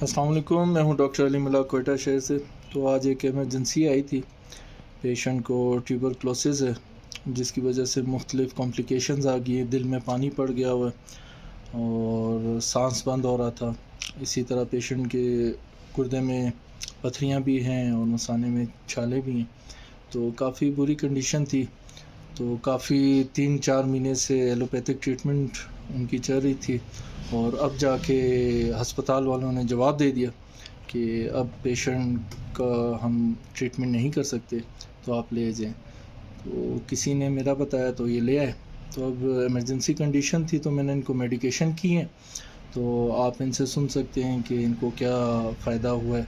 अस्सलाम वालेकुम, मैं हूं डॉक्टर अली मुल्ला कोयटा शहर से। तो आज एक एमरजेंसी आई थी। पेशेंट को ट्यूबरक्लोसिस है, जिसकी वजह से मुख्तलिफ़ कॉम्प्लिकेशंस आ गई। दिल में पानी पड़ गया हुआ है और सांस बंद हो रहा था। इसी तरह पेशेंट के गुर्दे में पथरियां भी हैं और मसाने में छाले भी हैं। तो काफ़ी बुरी कंडीशन थी। तो काफ़ी 3-4 महीने से एलोपैथिक ट्रीटमेंट उनकी चल रही थी और अब जाके हस्पताल वालों ने जवाब दे दिया कि अब पेशेंट का हम ट्रीटमेंट नहीं कर सकते, तो आप ले जाएं। तो किसी ने मेरा बताया तो ये ले आए। तो अब इमरजेंसी कंडीशन थी तो मैंने इनको मेडिकेशन की है। तो आप इनसे सुन सकते हैं कि इनको क्या फ़ायदा हुआ है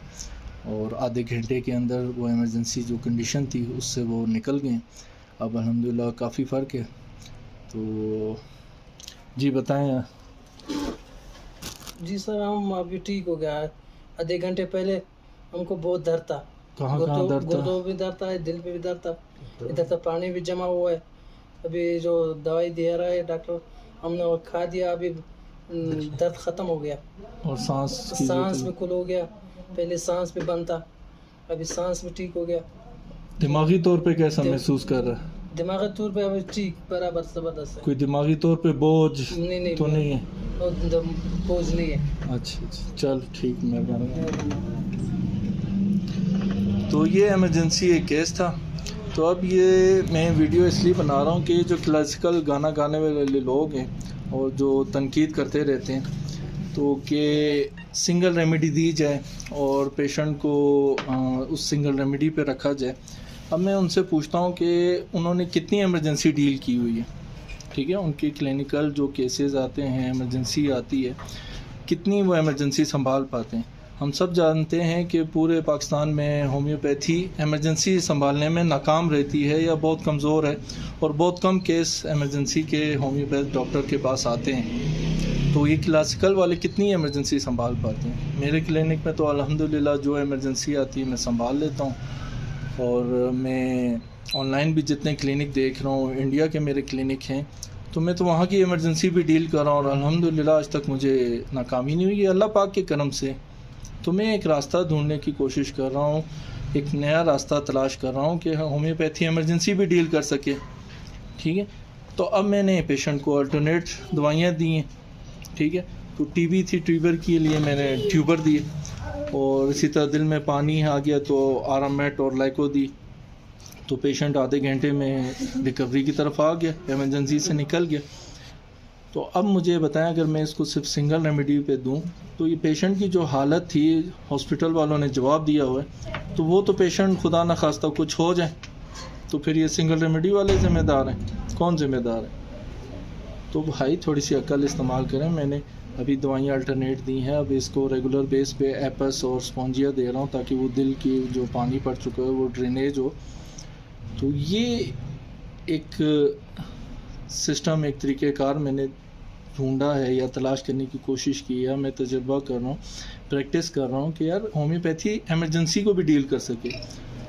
और आधे घंटे के अंदर वो इमरजेंसी जो कंडीशन थी उससे वो निकल गए। अब अल्हम्दुलिल्लाह काफ़ी फ़र्क है। तो जी बताएं। जी सर, हम अभी ठीक हो गया। आधे घंटे पहले हमको बहुत दर्द था। कहाँ दर्द था? गुर्दों भी दर्द था, दिल पे भी दर्द था, इधर तो पानी भी जमा हुआ है। अभी जो दवाई दे रहा है डॉक्टर, हमने वो खा दिया, अभी दर्द ख़त्म हो गया और सांस भी खुल हो गया। पहले सांस भी बंद था, अभी सांस भी ठीक हो गया। दिमागी तौर पे कैसा महसूस कर रहा है? दिमागी तौर पे अभी ठीक, बराबर ज़बरदस्त है। कोई दिमागी तौर पे बोझ नहीं तो नहीं है? बोझ नहीं है। अच्छा, चल ठीक, मेहरबानी। तो ये इमरजेंसी एक केस था। तो अब ये मैं वीडियो इसलिए बना रहा हूँ कि जो क्लासिकल गाना गाने वाले लोग हैं और जो तनकीद करते रहते हैं तो कि सिंगल रेमेडी दी जाए और पेशेंट को उस सिंगल रेमेडी पे रखा जाए। अब मैं उनसे पूछता हूँ कि उन्होंने कितनी इमरजेंसी डील की हुई है। ठीक है, उनके क्लिनिकल जो केसेस आते हैं, इमरजेंसी आती है, कितनी वो इमरजेंसी संभाल पाते हैं। हम सब जानते हैं कि पूरे पाकिस्तान में होम्योपैथी इमरजेंसी संभालने में नाकाम रहती है या बहुत कमज़ोर है और बहुत कम केस इमरजेंसी के होम्योपैथ डॉक्टर के पास आते हैं। तो ये क्लासिकल वाले कितनी इमरजेंसी संभाल पाते हैं। मेरे क्लिनिक में तो अल्हम्दुलिल्लाह जो इमरजेंसी आती है मैं संभाल लेता हूँ। और मैं ऑनलाइन भी जितने क्लिनिक देख रहा हूँ, इंडिया के मेरे क्लिनिक हैं, तो मैं तो वहाँ की इमरजेंसी भी डील कर रहा हूँ और अल्हम्दुलिल्लाह आज तक मुझे नाकामी नहीं हुई, अल्लाह पाक के करम से। तो मैं एक रास्ता ढूंढने की कोशिश कर रहा हूँ, एक नया रास्ता तलाश कर रहा हूँ कि होम्योपैथी इमरजेंसी भी डील कर सके। ठीक है, तो अब मैंने पेशेंट को अल्टरनेट दवाइयाँ दी हैं। ठीक है, तो टीबी थी, ट्यूबर के लिए मैंने ट्यूबर दिए और इसी तरह दिल में पानी आ गया तो आरामेट और लाइको दी। तो पेशेंट आधे घंटे में रिकवरी की तरफ आ गया, इमरजेंसी से निकल गया। तो अब मुझे बताएं, अगर मैं इसको सिर्फ सिंगल रेमेडी पे दूं तो ये पेशेंट की जो हालत थी, हॉस्पिटल वालों ने जवाब दिया हुआ है, तो वो तो पेशेंट खुदा न खास्ता कुछ हो जाए तो फिर ये सिंगल रेमेडी वाले ज़िम्मेदार हैं। कौन ज़िम्मेदार है? तो भाई थोड़ी सी अक्ल इस्तेमाल करें। मैंने अभी दवाइयाँ अल्टरनेट दी हैं, अब इसको रेगुलर बेस पे एपस और स्पॉन्जिया दे रहा हूँ ताकि वो दिल की जो पानी पड़ चुका है वो ड्रेनेज हो। तो ये एक सिस्टम, एक तरीक़ेकार मैंने ढूंढा है या तलाश करने की कोशिश की है। मैं तजुर्बा कर रहा हूँ, प्रैक्टिस कर रहा हूँ कि यार होम्योपैथी इमरजेंसी को भी डील कर सके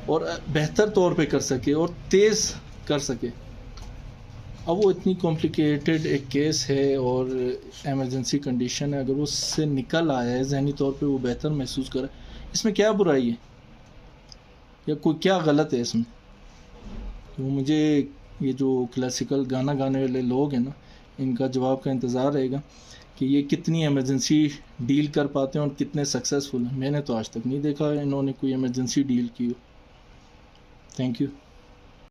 और बेहतर तौर पे कर सके और तेज़ कर सके। अब वो इतनी कॉम्प्लिकेटेड एक केस है और इमरजेंसी कंडीशन है, अगर वो उससे निकल आया है, जहनी तौर पे वो बेहतर महसूस करे, इसमें क्या बुराई है या कोई क्या गलत है इसमें? तो मुझे ये जो क्लासिकल गाना गाने वाले लोग हैं ना, इनका जवाब का इंतज़ार रहेगा कि ये कितनी इमरजेंसी डील कर पाते हैं और कितने सक्सेसफुल हैं। मैंने तो आज तक नहीं देखा इन्होंने कोई इमरजेंसी डील की हो। Thank you.